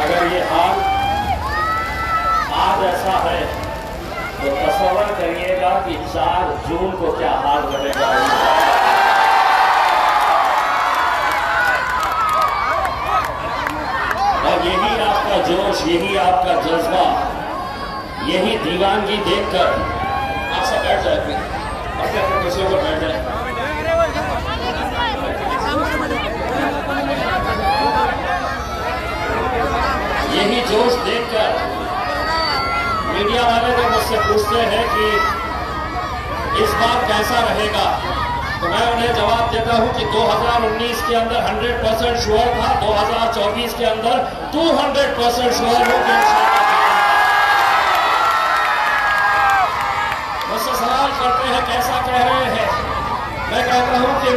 अगर ये हाल आज ऐसा है तो तसव्वुर करिएगा कि 4 जून को क्या हाल रहेगा। और यही आपका जोश, यही आपका जज्बा, यही दीवानगी देखकर आप सब बैठ जाए, अपने अपने कुर्सियों पर बैठ जाए। यही जोश देखकर मीडिया वाले जब मुझसे पूछते हैं कि इस बार कैसा रहेगा, तो मैं उन्हें जवाब देता हूं कि 2019 के अंदर 100% श्योर था, 2024 के अंदर 200% श्योर हो कि मुझसे सवाल करते हैं कैसा कह रहे हैं। मैं कहता हूं कि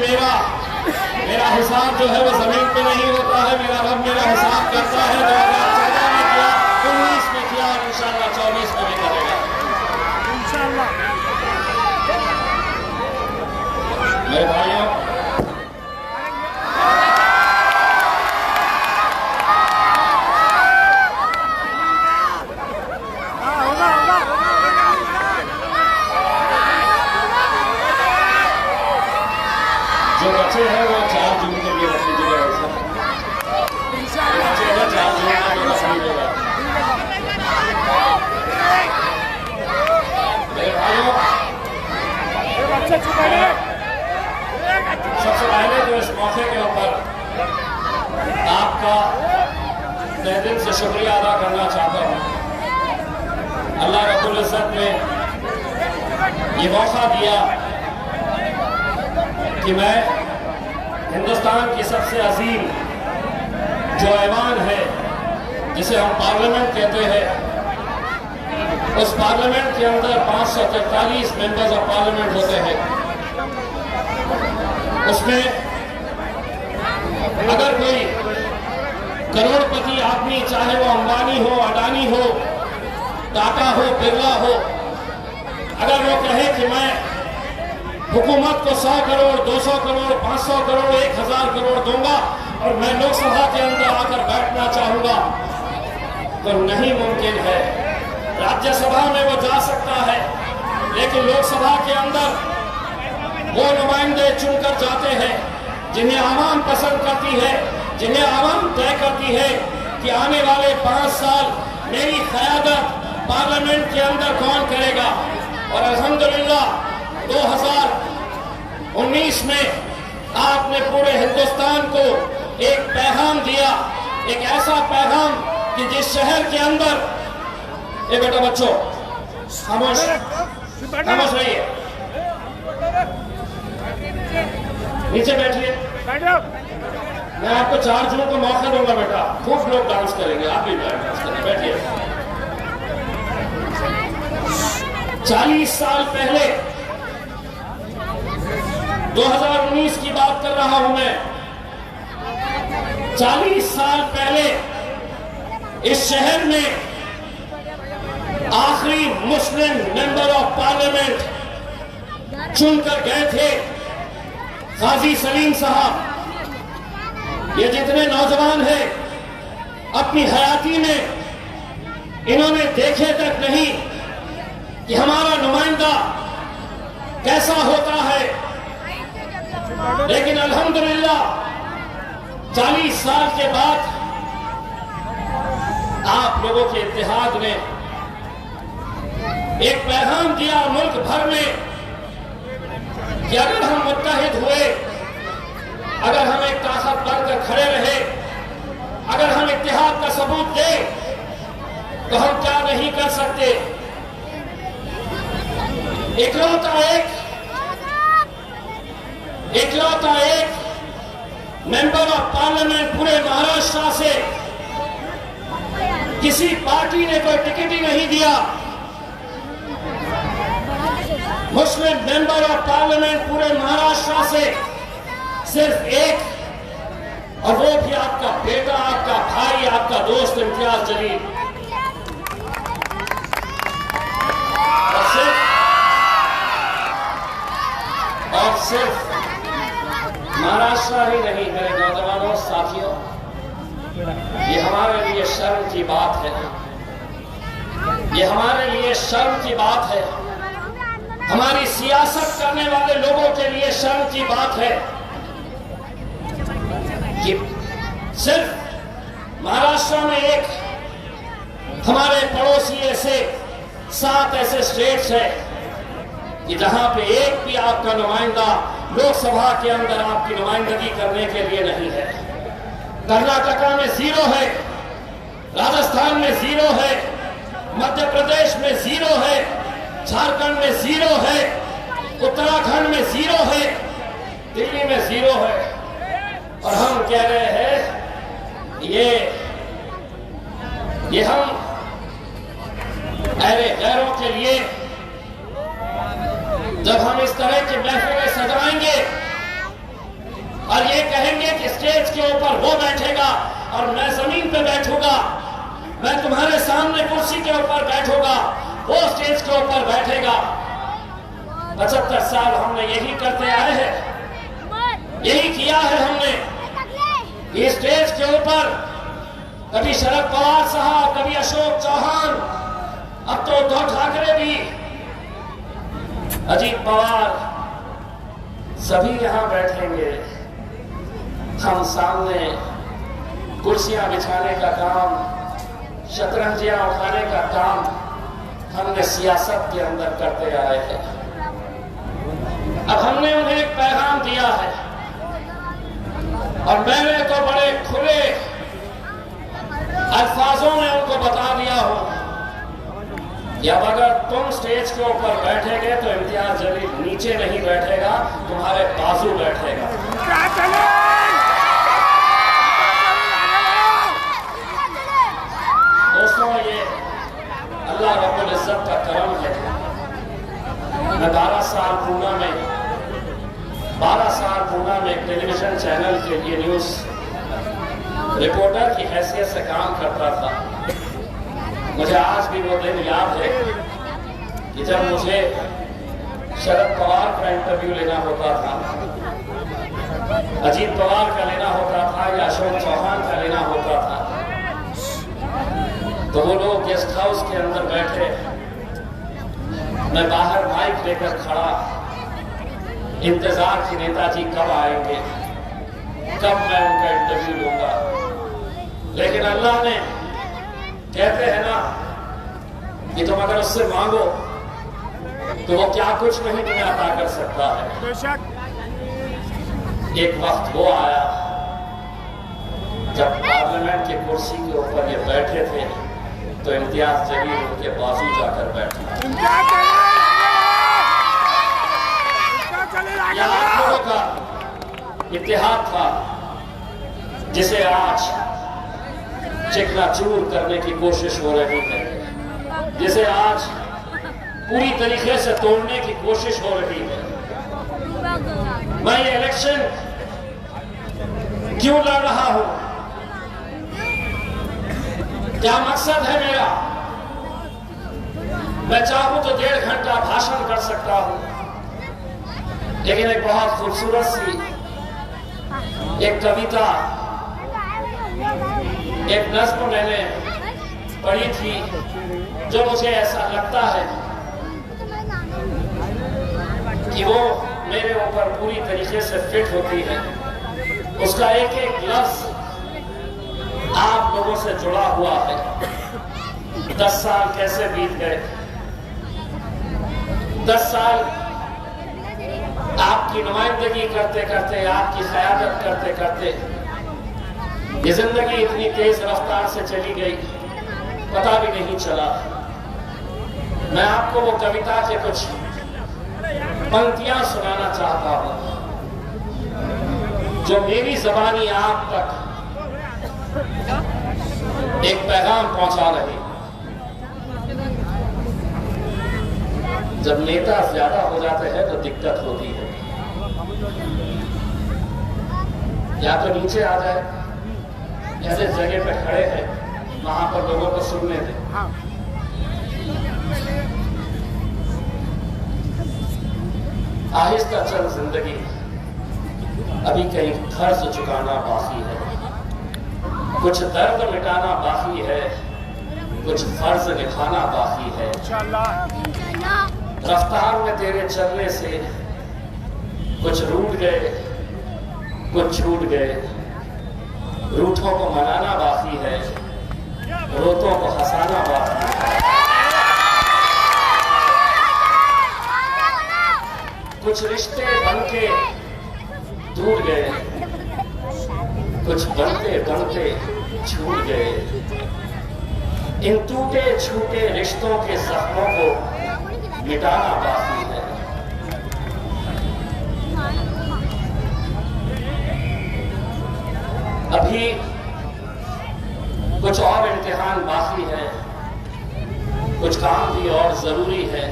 मेरा हिसाब जो है वो जमीन पे नहीं होता है, मेरा रब मेरा हिसाब करता है। 2014 में किया, 19 में किया और इंशाअल्लाह 24 में भी करेगा इंशाअल्लाह। मेरे भाइयों, जो बच्चे हैं वो 4 जून के लिए रख लीजिएगा। बच्चे हैं 4 जून के लिए रख लीजिएगा। मेरे भाइयों, सबसे पहले तो इस मौके के ऊपर आपका तहे दिल से शुक्रिया अदा करना चाहता हूँ। अल्लाह रब्बुल इज़्ज़त ने ये मौका दिया कि मैं हिंदुस्तान की सबसे अजीम जो ऐवान है, जिसे हम पार्लियामेंट कहते हैं, उस पार्लियामेंट के अंदर 543 मेंबर्स ऑफ पार्लियामेंट होते हैं। उसमें अगर कोई करोड़पति आदमी, चाहे वो अंबानी हो, अडानी हो, टाटा हो, बिरला हो, अगर वो कहे कि मैं हुकूमत को 100 करोड़, 200 करोड़, 500 करोड़, 1000 करोड़ दूंगा और मैं लोकसभा के अंदर आकर बैठना चाहूंगा, तो नहीं मुमकिन है। राज्यसभा में वो जा सकता है, लेकिन लोकसभा के अंदर वो नुमाइंदे चुनकर जाते हैं जिन्हें आवाम पसंद करती है, जिन्हें आवाम तय करती है कि आने वाले 5 साल मेरी क़यादत पार्लियामेंट के अंदर कौन करेगा। और अल्हम्दुलिल्लाह 2019 में आपने पूरे हिंदुस्तान को एक पैगाम दिया, एक ऐसा पैगाम कि जिस शहर के अंदर, ये बेटा बच्चों खामोश रहिए, नीचे बैठिए। मैं आपको 4 जून को मौका दूंगा बेटा, खूब लोग डांस करेंगे, आप भी डांस करेंगे, बैठिए। 40 साल पहले 2019 की बात कर रहा हूं मैं, 40 साल पहले इस शहर में आखिरी मुस्लिम मेंबर ऑफ पार्लियामेंट चुनकर गए थे गाजी सलीम साहब। ये जितने नौजवान हैं, अपनी हयाती में इन्होंने देखे तक नहीं कि हमारा नुमाइंदा कैसा होता है, लेकिन अल्हम्दुलिल्लाह 40 साल के बाद आप लोगों के इत्तेहाद ने एक पैगाम दिया मुल्क भर में कि अगर हम मुत्तहिद हुए, अगर हम एक ताकत बनकर खड़े रहे, अगर हम इत्तेहाद का सबूत दें, तो हम क्या नहीं कर सकते। इकलौता एक मेंबर ऑफ पार्लियामेंट पूरे महाराष्ट्र किसी पार्टी ने कोई टिकट ही नहीं दिया। मुस्लिम मेंबर ऑफ पार्लियामेंट पूरे महाराष्ट्र से सिर्फ एक, और वो भी आपका बेटा, आपका भाई, आपका दोस्त इम्तियाज जलील। और सिर्फ महाराष्ट्र ही नहीं, मेरे नौजवानों साथियों, ये हमारे लिए शर्म की बात है, ये हमारे लिए शर्म की बात है, हमारी सियासत करने वाले लोगों के लिए शर्म की बात है कि सिर्फ महाराष्ट्र में एक, हमारे पड़ोसी ऐसे 7 ऐसे स्टेट्स है कि जहां पे एक भी आपका नुमाइंदा लोकसभा के अंदर आपकी नुमाइंदगी करने के लिए नहीं है। कर्नाटका में 0 है, राजस्थान में 0 है, मध्य प्रदेश में 0 है, झारखंड में 0 है, उत्तराखंड में 0 है, दिल्ली में 0 है। और हम कह रहे हैं ये हम अरे गैरों के लिए जब हम इस तरह की महफिलें सजाएंगे और ये कहेंगे कि स्टेज के ऊपर वो बैठेगा और मैं जमीन पे बैठूंगा, मैं तुम्हारे सामने कुर्सी के ऊपर बैठूंगा, वो स्टेज के ऊपर बैठेगा। 75 साल हमने यही करते आए हैं, यही किया है हमने। इस स्टेज के ऊपर कभी शरद पवार साहब, कभी अशोक चौहान, अब तो उद्धव ठाकरे भी, अजीत पवार, सभी यहां बैठेंगे। हम सामने कुर्सियां बिछाने का काम, शतरंजियां उठाने का काम हमने सियासत के अंदर करते आए हैं। अब हमने उन्हें एक पैगाम दिया है और मैंने तो बड़े खुले अल्फाजों में उनको बता दिया हो कि अब अगर तुम स्टेज के ऊपर बैठेगे तो इम्तियाज जलील नीचे नहीं बैठेगा, तुम्हारे बाजू बैठेगा। दोस्तों, ये अल्लाह रब्बुल इज्जत का करम है। मैं 12 साल पूना में एक टेलीविजन चैनल के लिए न्यूज रिपोर्टर की हैसियत से काम करता था। मुझे आज भी वो दिन याद है कि जब मुझे शरद पवार का इंटरव्यू लेना होता था, अजीत पवार का लेना होता था या अशोक चौहान का लेना होता था, तो वो लोग गेस्ट हाउस के अंदर बैठे, मैं बाहर माइक लेकर खड़ा, इंतजार की नेताजी कब आएंगे, कब मैं उनका इंटरव्यू लूंगा। लेकिन अल्लाह ने, कहते हैं ना कि तुम अगर उससे मांगो तो वो क्या कुछ नहीं तुम्हें अता कर सकता है। एक वक्त वो आया जब पार्लियामेंट की कुर्सी के ऊपर ये बैठे थे तो इम्तियाज जलील उनके बाजू जाकर बैठा। यह आप लोगों का इत्तेहाद था जिसे आज चिकनाचूर करने की कोशिश हो रही है, जिसे आज पूरी तरीके से तोड़ने की कोशिश हो रही है। मैं ये इलेक्शन क्यों लड़ रहा हूं, क्या मकसद है मेरा? मैं चाहूं तो 1.5 घंटा भाषण कर सकता हूं, लेकिन एक बहुत खूबसूरत सी एक कविता, एक नज्म मैंने पढ़ी थी जो मुझे ऐसा लगता है कि वो मेरे ऊपर पूरी तरीके से फिट होती है। उसका एक एक लफ्ज आप लोगों से जुड़ा हुआ है। 10 साल कैसे बीत गए, 10 साल आपकी नुमाइंदगी करते करते, आपकी क़यादत करते करते ये जिंदगी इतनी तेज रफ्तार से चली गई, पता भी नहीं चला। मैं आपको वो कविता के कुछ पंक्तियां सुनाना चाहता हूं जो मेरी ज़बानी आप तक एक पैगाम पहुंचा रहे। जब नेता ज्यादा हो जाते हैं तो दिक्कत होती है। या तो नीचे आ जाए, ऐसे जगह पे खड़े हैं वहां पर लोगों को सुनने दें। आहिस्ता चल जिंदगी, अभी कहीं खर्च चुकाना बाकी है, कुछ दर्द मिटाना बाकी है, कुछ फर्ज निभाना बाकी है। रफ्तार में तेरे चलने से कुछ रूठ गए, कुछ छूट गए। रूठों को मनाना बाकी है, रोतों को हंसाना बाकी है। कुछ रिश्ते बनके टूट गए, कुछ बनते बनते छूट गए। इन टूटे छूटे रिश्तों के जख्मों को मिटाना बाकी है। अभी कुछ और इम्तिहान बाकी है, कुछ काम भी और जरूरी है।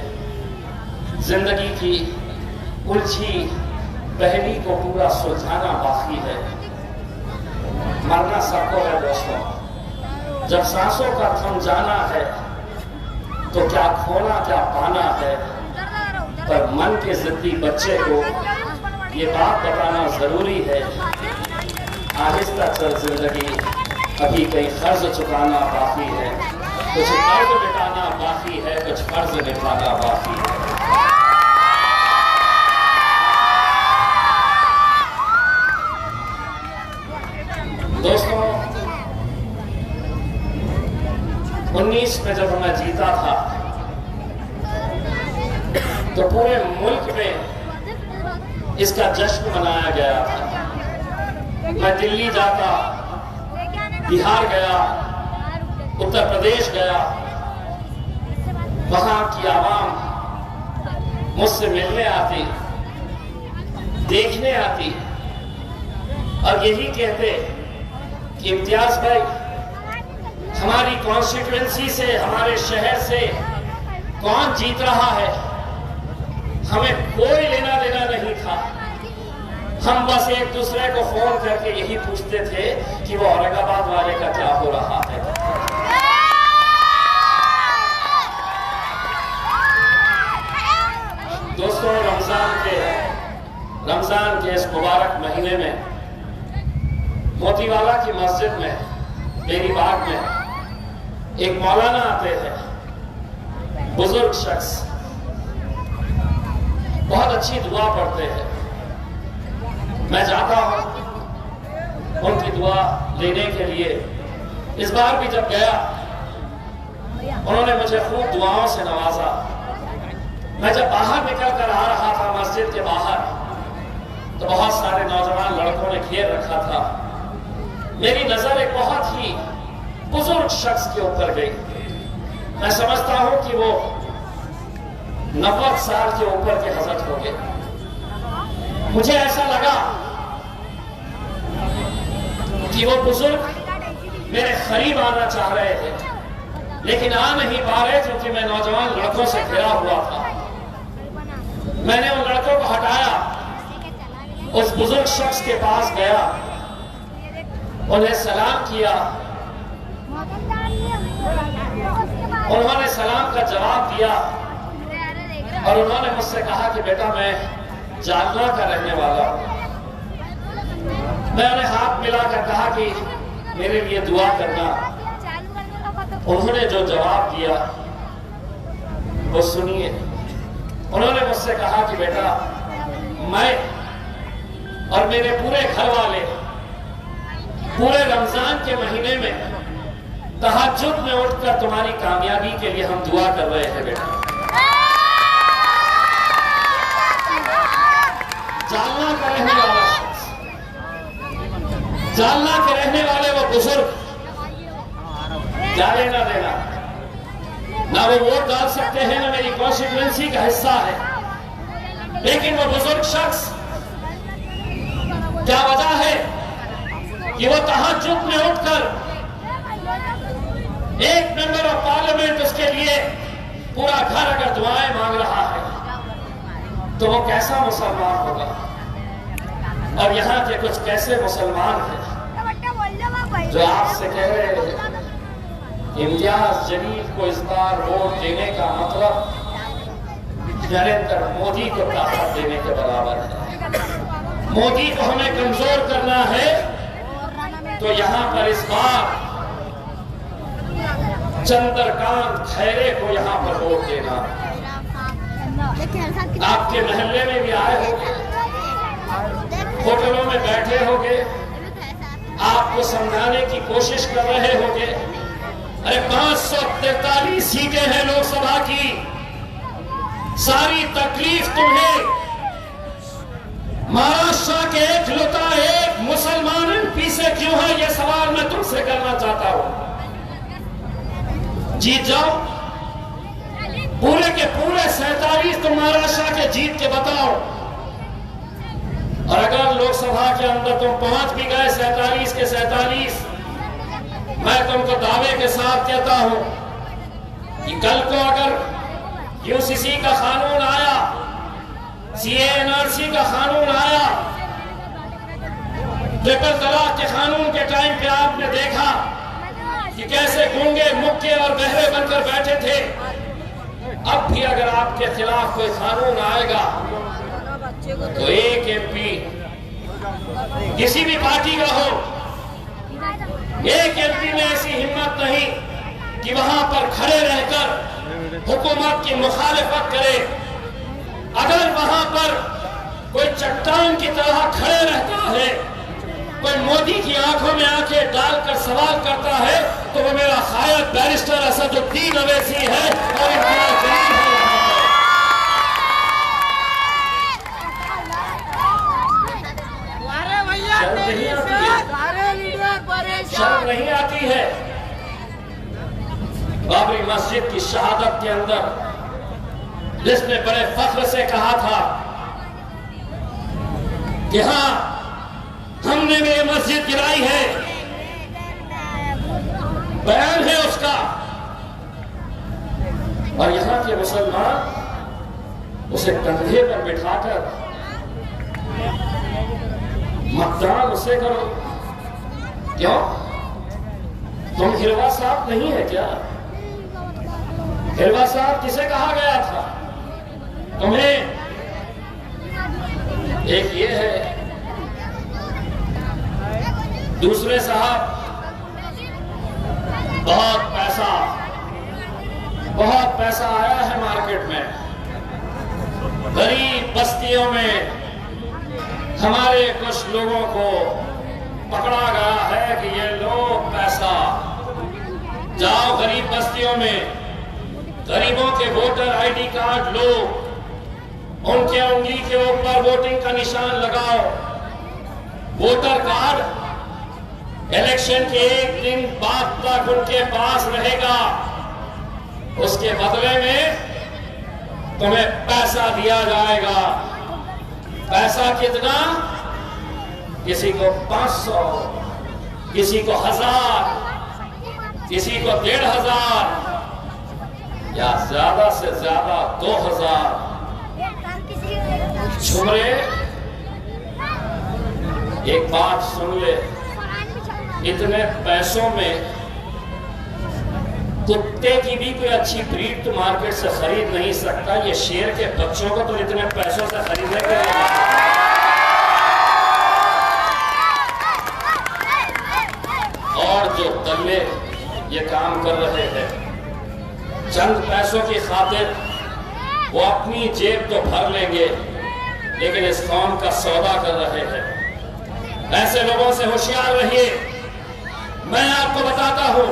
जिंदगी की उलझी पहली को पूरा सुलझाना बाकी है। मरना सबको है दोस्तों, जब सांसों का थम जाना है तो क्या खोना क्या पाना है। पर मन के जिद्दी बच्चे को ये बात बताना जरूरी है, आहिस्ता चल जिंदगी, अभी कहीं कर्ज चुकाना बाकी है, कुछ कर्ज मिटाना बाकी है, कुछ फर्ज निभाना बाकी है। दोस्तों, 19 में जब मैं जीता था तो पूरे मुल्क में इसका जश्न मनाया गया था। मैं दिल्ली जाता, बिहार गया, उत्तर प्रदेश गया, वहां की आवाम मुझसे मिलने आती, देखने आती और यही कहते कि इम्तियाज भाई, हमारी कॉन्स्टिट्यूएंसी से, हमारे शहर से कौन जीत रहा है, हमें कोई लेना देना नहीं था। हम बस एक दूसरे को फोन करके यही पूछते थे कि वो औरंगाबाद वाले का क्या हो रहा है। दोस्तों, रमजान के इस मुबारक महीने में मोतीवाला की मस्जिद में, मेरी बाग में एक मौलाना आते हैं, बुजुर्ग शख्स, बहुत अच्छी दुआ पढ़ते हैं। मैं जाता हूं उनकी दुआ लेने के लिए। इस बार भी जब गया, उन्होंने मुझे खूब दुआओं से नवाजा। मैं जब बाहर निकल कर आ रहा था मस्जिद के बाहर, तो बहुत सारे नौजवान लड़कों ने घेर रखा था। मेरी नजर एक बहुत ही बुजुर्ग शख्स के ऊपर गई। मैं समझता हूं कि वो 90 साल के ऊपर के हजरत हो गए। मुझे ऐसा लगा कि वो बुजुर्ग मेरे करीब आना चाह रहे थे, लेकिन आ नहीं पा रहे क्योंकि मैं नौजवान लड़कों से घिरा हुआ था। मैंने उन लड़कों को हटाया, उस बुजुर्ग शख्स के पास गया, उन्हें सलाम किया। उन्होंने सलाम का जवाब दिया और उन्होंने मुझसे कहा कि बेटा, मैं जालना का रहने वाला हूं। मैं उन्हें हाथ मिलाकर कहा कि मेरे लिए दुआ करना। उन्होंने जो जवाब दिया वो सुनिए। उन्होंने मुझसे कहा कि बेटा, मैं और मेरे पूरे घर वाले पूरे रमजान के महीने में तहज्जुद में उठकर तुम्हारी कामयाबी के लिए हम दुआ कर रहे हैं बेटा। जालना का रहने वाला शख्स, जालना के रहने वाले वो बुजुर्ग, क्या लेना देना, ना वो वोट डाल सकते हैं, ना मेरी कॉन्स्टिट्यूएंसी का हिस्सा है, लेकिन वो बुजुर्ग शख्स, क्या वजह है कि वो तहज्जुद में उठकर एक मेंबर ऑफ पार्लियामेंट उसके लिए पूरा घर अगर दुआएं मांग रहा है तो वो कैसा मुसलमान होगा? और यहाँ के कुछ कैसे मुसलमान हैं जो आपसे कह रहे हैं इम्तियाज जलील को इस बार वोट देने का मतलब नरेंद्र मोदी को ताकत देने के बराबर है। मोदी को हमें कमजोर करना है तो यहाँ पर इस बार चंद्रकांत खैरे को यहाँ पर वोट देना। आपके महल्ले में भी आए होंगे, होटलों में बैठे होंगे, आपको समझाने की कोशिश कर रहे होंगे। अरे 543 सीटें हैं लोकसभा की, सारी तकलीफ तुम्हें महाराष्ट्र के इकलौता एक मुसलमान एमपी से क्यों है? यह सवाल मैं तुमसे करना चाहता हूं। जीत जाओ, पूरे के पूरे 47 तुम महाराष्ट्र के जीत के बताओ। और अगर लोकसभा के अंदर तुम पहुंच भी गए 47 के 47, मैं तुमको दावे के साथ कहता हूं कि कल को अगर यूसीसी का कानून आया, सीएनआरसी का कानून आया, ट्रिपल तलाक के कानून के टाइम पे आपने देखा कि कैसे गूंगे, मुक्के और बहरे बनकर बैठे थे। अब भी अगर आपके खिलाफ कोई कानून आएगा तो एक एमपी किसी भी पार्टी का हो, एक एमपी में ऐसी हिम्मत नहीं कि वहां पर खड़े रहकर हुकूमत की मुखालिफत करे। अगर वहां पर कोई चट्टान की तरह खड़े रहता है, कोई मोदी की आंखों में आंखें डालकर सवाल करता है, तो वो मेरा खायद बैरिस्टर असदुद्दीन अवैसी है और इम्तियाज जलील है। शर्म नहीं आती है? बाबरी मस्जिद की शहादत के अंदर जिसने बड़े फख्र से कहा था कि हां हमने ये मस्जिद गिराई है, बयान है उसका, और यहां के मुसलमान उसे कंधे पर बिठाकर मतदान उसे करो। क्यों? तुम हिरवा साहब नहीं है क्या? हिरवा साहब किसे कहा गया था? तुम्हें एक ये है, दूसरे साहब बहुत पैसा आया है मार्केट में, गरीब बस्तियों में हमारे कुछ लोगों को पकड़ा गया है कि ये लो पैसा, जाओ गरीब बस्तियों में गरीबों के वोटर आईडी कार्ड लो, उनके उंगली के ऊपर वोटिंग का निशान लगाओ। वोटर कार्ड इलेक्शन के एक दिन बाद तक उनके पास रहेगा, उसके बदले में तुम्हें पैसा दिया जाएगा। पैसा कितना? किसी को 500, किसी को 1000, किसी को 1500 या ज्यादा से ज्यादा 2000। छुमरे एक बात सुन ले, इतने पैसों में कुत्ते की भी कोई अच्छी ब्रीड तो मार्केट से खरीद नहीं सकता, ये शेर के बच्चों को तो इतने पैसों से खरीदने के और जो दल्ले ये काम कर रहे हैं चंद पैसों की खातिर, वो अपनी जेब तो भर लेंगे लेकिन इस कौम का सौदा कर रहे हैं। ऐसे लोगों से होशियार रहिए। मैं आपको बताता हूं,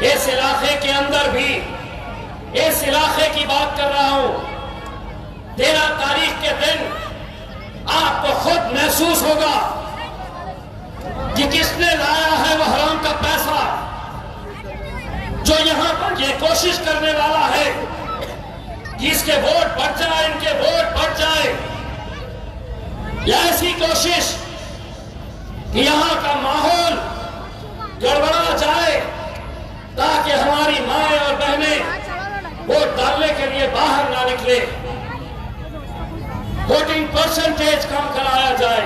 इस इलाके के अंदर भी, इस इलाके की बात कर रहा हूं, 13 तारीख के दिन आपको खुद महसूस होगा कि किसने लाया है वो हराम का पैसा, जो यहां पर ये कोशिश करने वाला है कि इसके वोट बढ़ जाए, इनके वोट बढ़ जाए, या ऐसी कोशिश कि यहां का माहौल गड़बड़ा जाए परसेंटेज कम कराया जाए,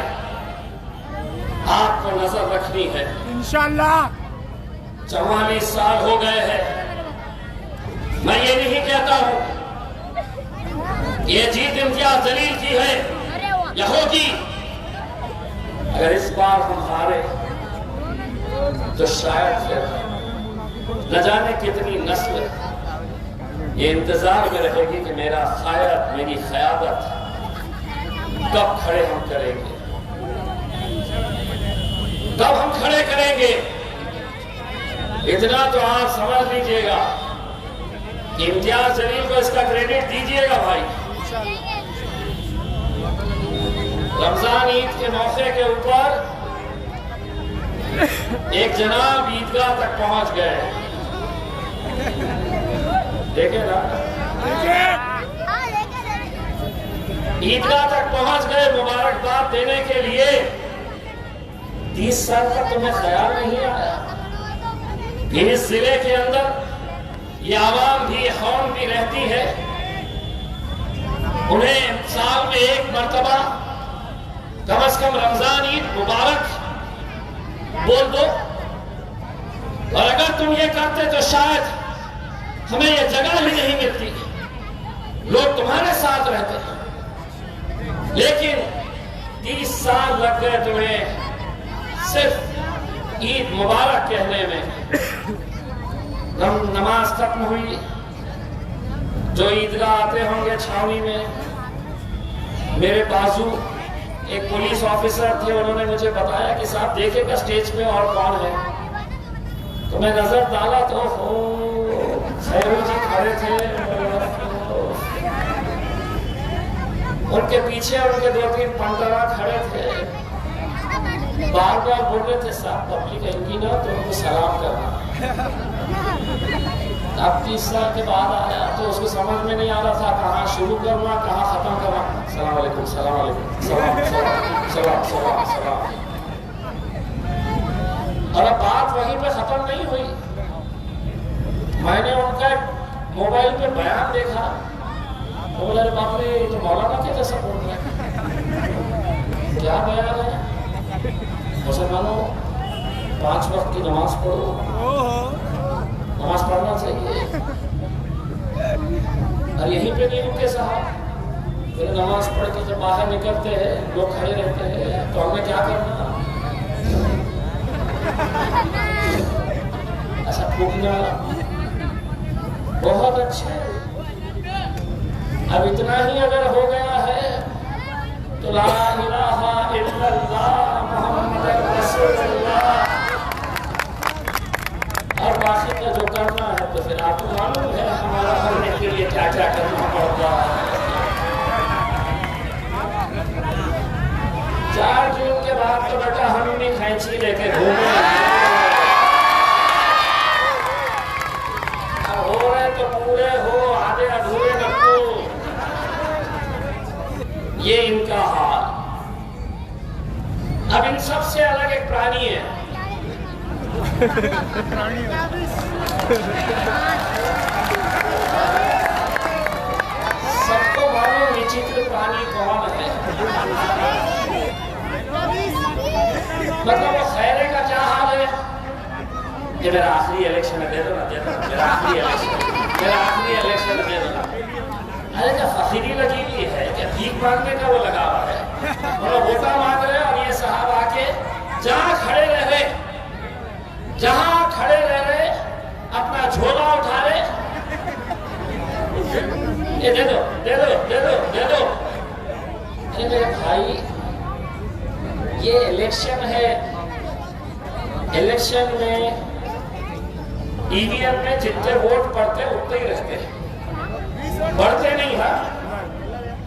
आपको नजर रखनी है। इंशाल्लाह 44 साल हो गए हैं। मैं ये नहीं कहता हूं ये जीत इम्तियाज जलील की है या होगी। अगर इस बार हम हारे तो शायद फिर न जाने कितनी नस्ल ये इंतजार में रहेगी कि मेरा क़यादत, मेरी क़यादत कब खड़े हम करेंगे, कब हम खड़े करेंगे। इतना तो आप समझ लीजिएगा कि इम्तियाज जलील को इसका क्रेडिट दीजिएगा भाई। रमजान ईद के मौके के ऊपर एक जनाब ईदगाह तक पहुंच गए, देखे ना, ईदगाह तक पहुंच गए मुबारकबाद देने के लिए। 30 साल का तुम्हें ख्याल नहीं आया कि इस जिले के अंदर ये आवाम भी, कौम भी रहती है, उन्हें साल में एक मर्तबा कम से कम रमजान ईद मुबारक बोल दो। और अगर तुम ये करते तो शायद हमें ये जगह ही नहीं मिलती, लोग तुम्हारे साथ रहते। लेकिन 30 साल लग गए तुम्हें सिर्फ ईद मुबारक कहने में। नमाज खत्म हुई, जो ईदगाह आते होंगे छावनी में, मेरे बाजू एक पुलिस ऑफिसर थे, उन्होंने मुझे बताया कि साहब देखेगा स्टेज पे और कौन है। तो मैं नजर डाला तो खैरू जी खड़े थे, उनके पीछे उनके 2-3 पंडरा खड़े थे, बार बार बोल रहे थे साहब पब्लिक आएंगी ना तो उनको सलाम करना। अब 30 साल के बाद आया तो उसको समझ में नहीं आ रहा था कहाँ शुरू करना, कहाँ खत्म करना। सलाम अलैकुम, सलाम अलैकुम, सलाम सलाम सलाम सलाम सलाम। और अब बात वहीं पे खत्म नहीं हुई। मैंने उनका मोबाइल पे बयान देखा तो बोला, अरे बाप रे तो मौलाना के जैसा बोल रहे हैं। क्या बयान है? मुसलमानों 5 वक्त की नमाज पढ़ो, नमाज पढ़ना चाहिए। और यहीं पे नहीं रुके साहब, फिर नमाज पढ़ के जब बाहर निकलते हैं लोग खड़े रहते हैं तो हमें क्या करना, ऐसा फूकना बहुत अच्छा। अब इतना ही अगर हो गया है तो ला इलाहा इल्लल्लाह मुहम्मद रसूलुल्लाह, और बाकी का जो करना है तो फिर आपको मालूम है हमारा करने के लिए क्या क्या करना पड़ता है। 4 जून के बाद तो बेटा हम भी खैंची लेके घूमे, हो रहे तो पूरे हो, आधे अधूरे रखो, ये इनका हाल। अब इन सबसे अलग एक प्राणी है। सबको मालूम विचित्र प्राणी कौन है। मतलब वो खैरे का क्या हाल है कि मेरा आखिरी इलेक्शन में दे दो ना, दे दो, मेरा आखिरी इलेक्शन में दे दो ना। अरे क्या फकीरी लगी है, क्या भीख मांगने का वो लगा हुआ है। और वोटा मांग रहे और ये साहब आके जहां खड़े रह रहे, जहां खड़े रह रहे अपना झोला उठा रहे, ये दे दो दे दो दे दो दे दो। अरे मेरे भाई ये इलेक्शन है, इलेक्शन में ईवीएम में जितने वोट पड़ते उतने ही रहते हैं, बढ़ते नहीं है।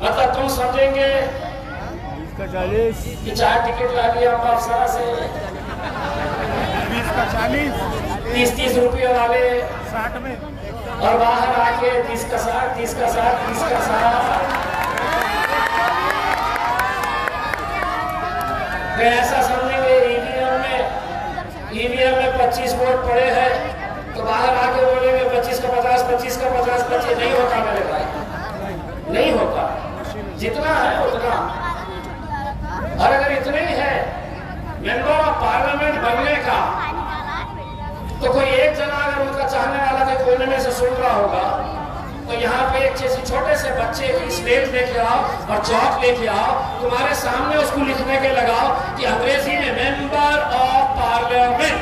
मतलब तुम समझेंगे कि 4 टिकट ला लिया हम अफसरा से, 20 का 40, 30 रुपये वाले 60 में, और बाहर आके 30 का 60, 30 का 60, 30 का 60। तो ऐसा समझेंगे ईवीएम में 25 वोट पड़े हैं तो बाहर आके बोलेंगे 25 का 50, 25 का 50, 25। नहीं होता मेरे भाई, नहीं होता। जितना है उतना और अगर इतने ही है मेंबर ऑफ पार्लियामेंट बनने का, तो कोई एक जना अगर उनका चाहने वाला के कोने में से सुन रहा होगा, तो यहाँ पे एक किसी छोटे से बच्चे की स्लेट लेके आओ और चौक लेके आओ, तुम्हारे सामने उसको लिखने के लगाओ कि अंग्रेजी में मेंबर ऑफ पार्लियामेंट।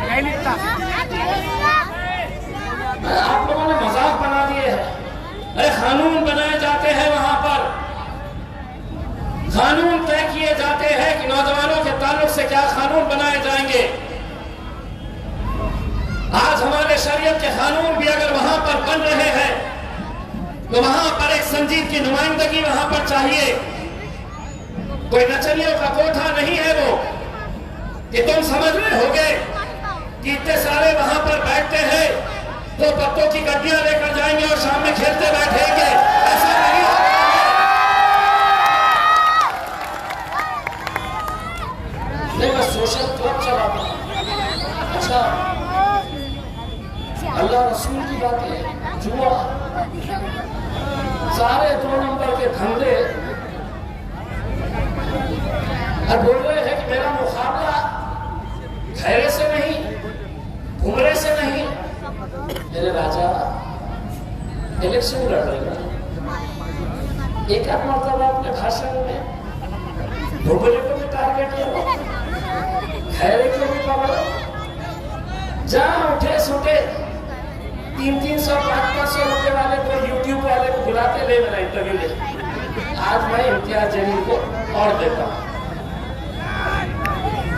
नहीं लिखता। आप लोगों ने मजाक बना दिए हैं। अरे कानून बनाए जाते हैं, वहां पर कानून तय किए जाते हैं कि नौजवानों के ताल्लुक से क्या कानून बनाए जाएंगे। आज हमारे शरीयत के कानून भी अगर वहां पर बन रहे हैं तो वहां पर एक संजीद की नुमाइंदगी वहां पर चाहिए। कोई नचनियों का कोठा नहीं है वो कि तुम समझ रहे होगे कि इतने सारे वहां पर बैठते हैं तो पत्तों की गड्डियां लेकर जाएंगे और शाम में खेलते बैठेंगे, ऐसा नहीं होगा। नहीं, मैं सोशल क्लब चलाता हूं। अच्छा, अल्लाह रसूल की बातें, जुआ, सारे 2 नंबर के धंधे, और बोल रहे हैं कि मेरा मुकाबला खैरे से नहीं, घुमरे से नहीं। मेरे राजा इलेक्शन लड़ रहे हैं, एक आध मरतबा अपने भाषण में भुगले को भी टारगेट किया, खैरे को भी पकड़ो, जहां उठे सुटे 300-500 रुपए वाले को, यूट्यूब वाले को बुलाते, ले मेरा इंटरव्यू ले। आज मैं इम्तियाज जलील को और देता हूँ,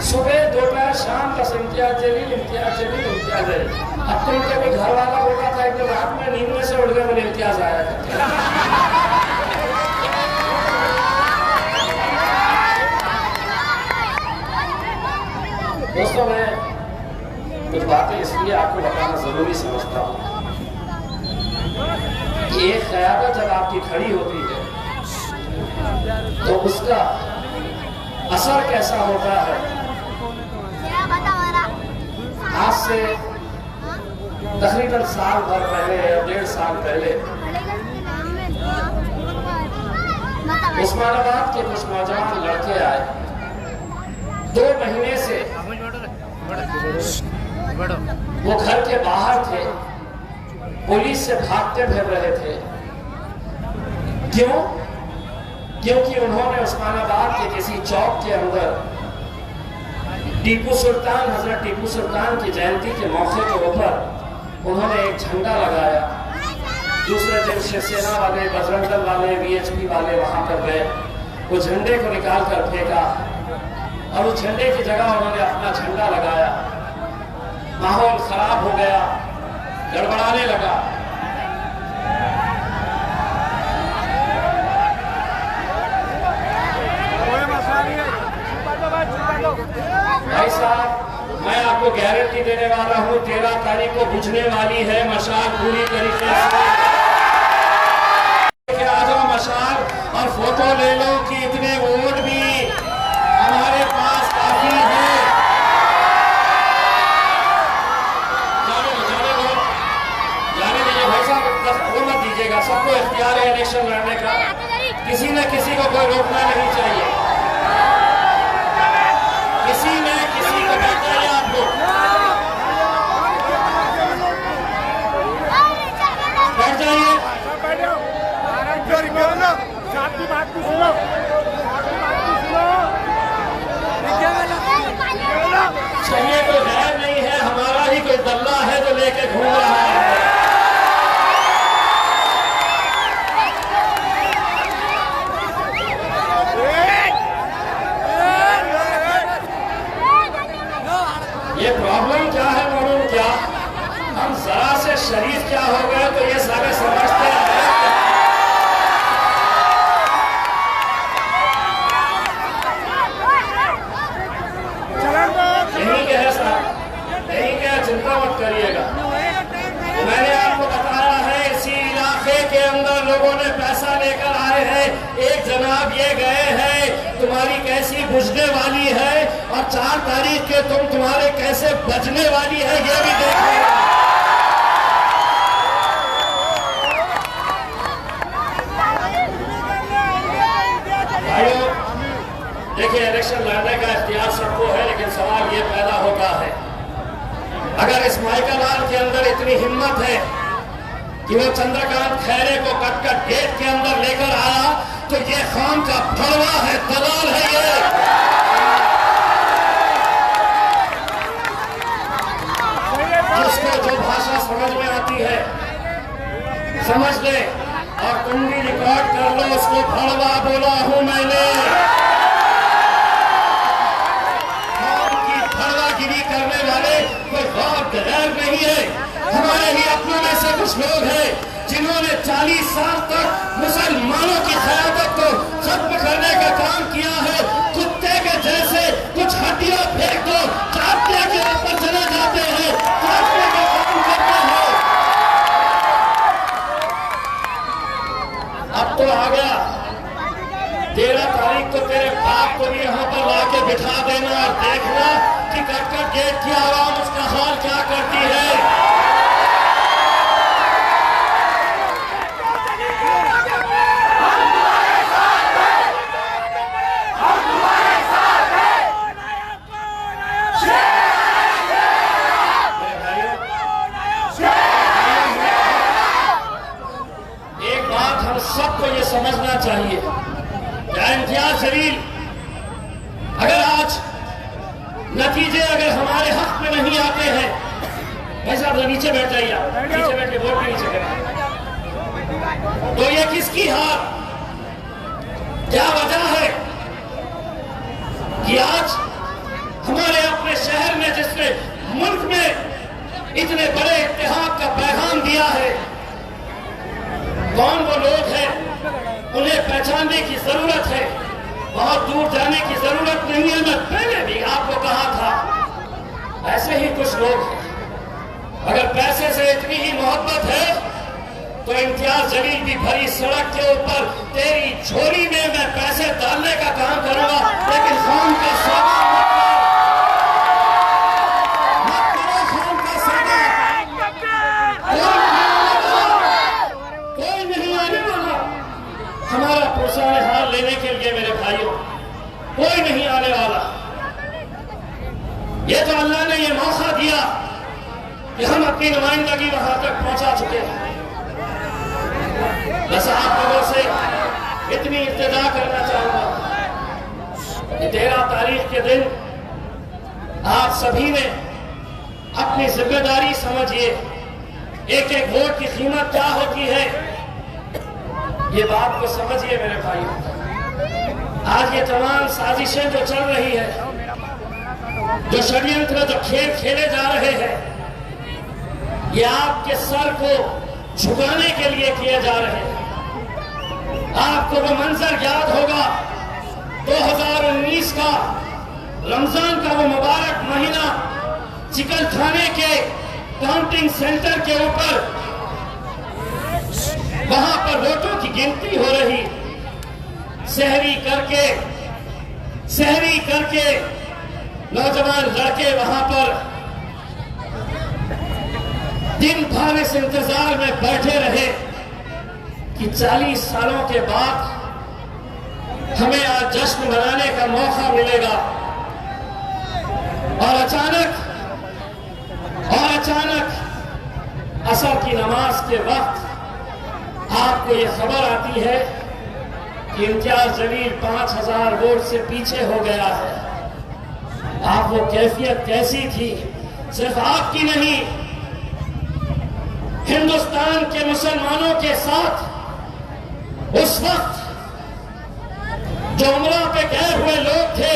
सुबह दोपहर शाम बस इम्तियाज जलील, इम्तियाज जलील, इम्तियाज जलील। अब तो उनके भी घर वाला बोला था कि रात में नींद में से उठ गए, बोले इम्तियाज आया था। दोस्तों, मैं कुछ बातें इसलिए आपको बताना जरूरी समझता हूँ कि एक क़यादत जब आपकी खड़ी होती है तो उसका असर कैसा होता है। आज से तकरीबन साल भर पहले या 1.5 साल पहले उस्मानाबाद के कुछ नौजवान लड़के आए, 2 महीने से वो घर के बाहर थे, पुलिस से भागते फिर रहे थे। क्यों? क्योंकि उन्होंने उस्मानाबाद के किसी चौक के अंदर टीपू सुल्तान, हजरत टीपू सुल्तान की जयंती के मौके के ऊपर उन्होंने एक झंडा लगाया। दूसरे दिन शिवसेना वाले, बजरंग दल वाले, वीएचपी वाले वहां पर गए, वो झंडे को निकाल कर फेंका और उस झंडे की जगह उन्होंने अपना झंडा लगाया। माहौल खराब हो गया, गड़बड़ाने लगा। भाई साहब, मैं आपको गारंटी देने वाला हूं, 13 तारीख को बुझने वाली है मशाल पूरी तरीके से। आ जाओ मशाल और फोटो ले लो कि इतने वोट भी हमारे पास काफी है। जाने दीजिए भाई साहब, वो मत दीजिएगा, सबको इख्तियार है इलेक्शन लड़ने का, किसी न किसी को कोई रोकना नहीं चाहिए। किसी ने किसी को नहीं चाहिए आपको। बैठ जाइए, चाहिए कोई गैर नहीं है, हमारा ही कोई दल्ला है जो लेके घूम रहा है। ये प्रॉब्लम क्या है मालूम क्या? हम जरा से शरीफ क्या हो गए तो ये सारे समझते हैं। यही क्या है साहब, यही क्या, चिंता मत करिएगा। मैंने आपको बताया है, इसी इलाके के अंदर लोगों ने पैसा लेकर आए हैं। एक जनाब ये गए हैं, तुम्हारी कैसी बुझने वाली है और 4 तारीख के तुम्हारे कैसे बजने वाली है ये भी देखो। देखिए, इलेक्शन लड़ने का इख्तियार सबको है, लेकिन सवाल ये पैदा होता है, अगर इस माइकल लाल के अंदर इतनी हिम्मत है कि वो चंद्रकांत खैरे को कटकट गेट के अंदर लेकर आया, तो ये खान का फड़वा है, दलाल है ये। जिसको जो भाषा समझ में आती है समझ ले, और तुम भी रिकॉर्ड कर लो, उसको फड़वा बोला हूं मैंने। करने वाले कोई गौर गैर नहीं है। हमारे ही अपनों में से कुछ लोग हैं जिन्होंने 40 साल तक मुसलमानों की क़यादत को खत्म करने का काम किया है। कुत्ते के जैसे कुछ हड्डियां फेंक दो, चाटने के ऊपर चले जाते हैं, चाटने का काम करते हैं। अब तो आ गया 13 तारीख को तेरे बाप को भी यहाँ पर लाके बिठा देना और देखना कि कटकट गेट की आवाम उसका हाल क्या करती है। एक बात हम सबको ये समझना चाहिए, इम्तियाज जलील, अगर आज नतीजे अगर हमारे हक में नहीं आते हैं, भाई साहब नीचे बैठ जाइए, आप नीचे बैठ के वोट भी नीचे करें, तो ये किसकी हार, क्या वजह है कि आज हमारे अपने शहर में, जिसने मुल्क में इतने बड़े इत्तेहाद का पैगाम दिया है, कौन वो लोग हैं, उन्हें पहचानने की जरूरत है, बहुत दूर जाने की जरूरत नहीं है। मैं पहले भी आपको कहा था, ऐसे ही कुछ लोग हैं, अगर पैसे से इतनी ही मोहब्बत है तो इम्तियाज जलील भी भरी सड़क के ऊपर तेरी झोली में मैं पैसे डालने का काम करूंगा, लेकिन खान का सौदा मत करो, खान का सौदा कोई नहीं आने वाला हमारा पुरसाने हाल लेने के लिए। मेरे भाइयों, कोई नहीं आने वाला। ये तो अल्लाह ने ये मौका दिया कि हम अपनी नुमाइंदगी वहां तक पहुंचा चुके हैं। बस आप लोगों से इतनी इल्तिजा करना चाहूंगा कि 13 तारीख के दिन आप सभी ने अपनी जिम्मेदारी समझिए, एक एक वोट की कीमत क्या होती है, ये बात को समझिए मेरे भाइयों। आज ये तमाम साजिशें जो चल रही है, जो षड्यंत्र, जो खेल खेले जा रहे हैं, ये आपके सर को झुकाने के लिए किए जा रहे हैं। आपको वो मंजर याद होगा 2019 का रमजान का वो मुबारक महीना, चिकल थाने के काउंटिंग सेंटर के ऊपर वहां पर वोटों की गिनती हो रही, सहरी करके नौजवान लड़के वहां पर दिन भर इस इंतजार में बैठे रहे कि 40 सालों के बाद हमें आज जश्न मनाने का मौका मिलेगा। और अचानक असर की नमाज के वक्त आपको ये खबर आती है कि इम्तियाज जलील 5000 वोट से पीछे हो गया है। आप वो कैफियत कैसी थी, सिर्फ आपकी नहीं, हिंदुस्तान के मुसलमानों के साथ उस वक्त जो उमरा पे गए हुए लोग थे,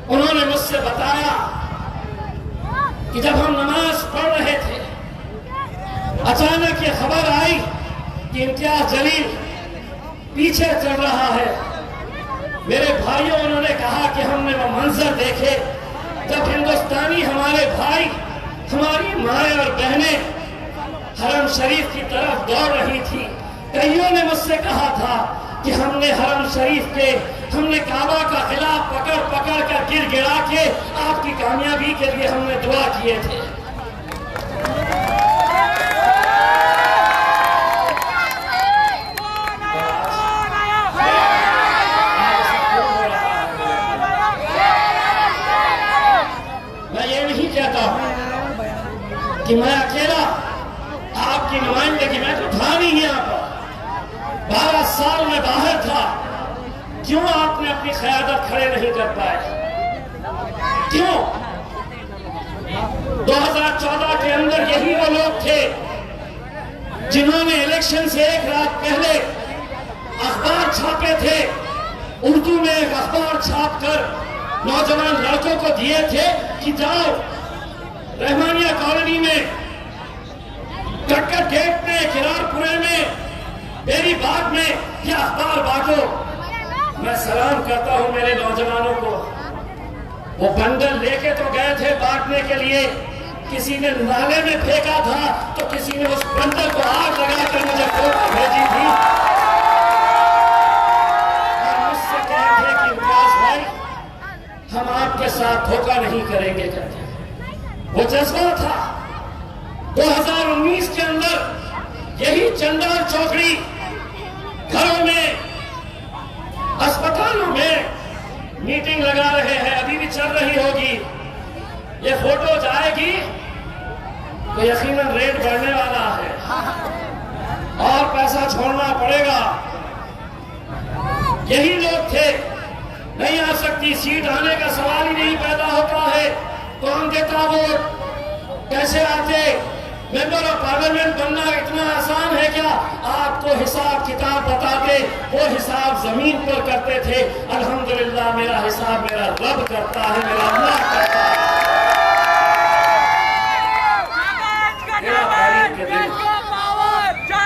उन्होंने मुझसे बताया कि जब हम नमाज पढ़ रहे थे, अचानक ये खबर आई कि इम्तियाज जलील पीछे चल रहा है। मेरे भाइयों, उन्होंने कहा कि हमने वो मंजर देखे जब हिंदुस्तानी हमारे भाई, हमारी माएं और बहनें हरम शरीफ की तरफ दौड़ रही थी। कईयों ने मुझसे कहा था कि हमने हरम शरीफ के, हमने काबा का खिलाफ पकड़ कर गिरा के आपकी कामयाबी के लिए हमने दुआ किए थे। कि मैं अकेला आपकी नुमाइंदगी में तो था नहीं यहाँ पर, 12 साल में बाहर था, क्यों आपने अपनी क़यादत खड़े नहीं कर पाए? क्यों? 2014 के अंदर यही वो लोग थे जिन्होंने इलेक्शन से एक रात पहले अखबार छापे थे, उर्दू में एक अखबार छापकर नौजवान लड़कों को दिए थे कि जाओ रहमानिया कॉलोनी में, कटकर गेट में, किरारपुरे में, बेरी बाग में ये अखबार बांटो। मैं सलाम करता हूं मेरे नौजवानों को। वो बंडल लेके तो गए थे बांटने के लिए, किसी ने नाले में फेंका था तो किसी ने उस बंडल को आग लगाकर मुझे फोटो भेजी थी और मुझसे कहे थे कि इम्तियाज भाई हम आपके साथ धोखा नहीं करेंगे कहते। वो जज्बा था। 2019 के अंदर यही चंडाल चौकड़ी घरों में, अस्पतालों में मीटिंग लगा रहे हैं, अभी भी चल रही होगी। ये फोटो जाएगी तो यकीनन रेट बढ़ने वाला है और पैसा छोड़ना पड़ेगा। यही लोग थे, नहीं आ सकती सीट, आने का सवाल ही नहीं पैदा होता है, कौन देता वोट, कैसे आते, मेंबर ऑफ पार्लियामेंट बनना इतना आसान है क्या? आपको हिसाब किताब बताते, वो हिसाब जमीन पर करते थे। अल्हम्दुलिल्लाह मेरा हिसाब मेरा रब करता है, मेरा अल्लाह करता है।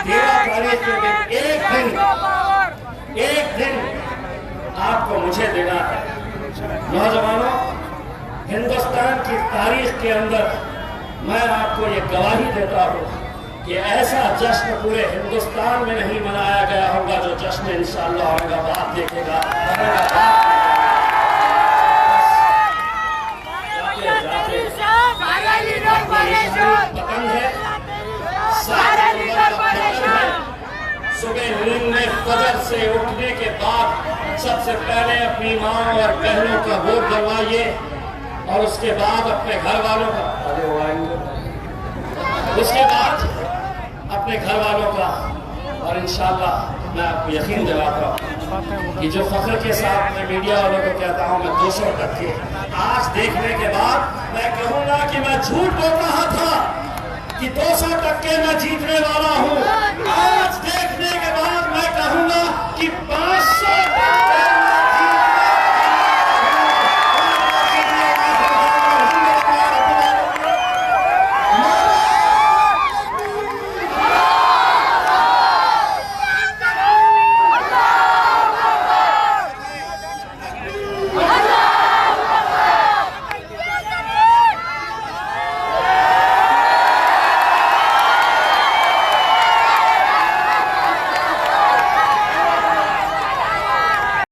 तेरह तारीख के दिन एक दिन आपको मुझे देना है। नौजवानों, हिंदुस्तान की तारीख के अंदर मैं आपको ये गवाही देता हूँ कि ऐसा जश्न पूरे हिंदुस्तान में नहीं मनाया गया होगा जो जश्न इंशाअल्लाह औरंगाबाद देखेगा। पतंग है, सुबह नींद में फजर से उठने के बाद सबसे पहले अपनी माँ और बहनों का वोट डलवाइए और उसके बाद अपने घर वालों का, उसके बाद अपने घर वालों का। और इंशाअल्लाह मैं आपको यकीन दिलाता हूँ कि जो फख्र के साथ मैं मीडिया वालों को कहता हूँ मैं 200 टक्के, आज देखने के बाद मैं कहूँगा कि मैं झूठ बोल रहा था कि 200 टक्के मैं जीतने वाला हूँ। आज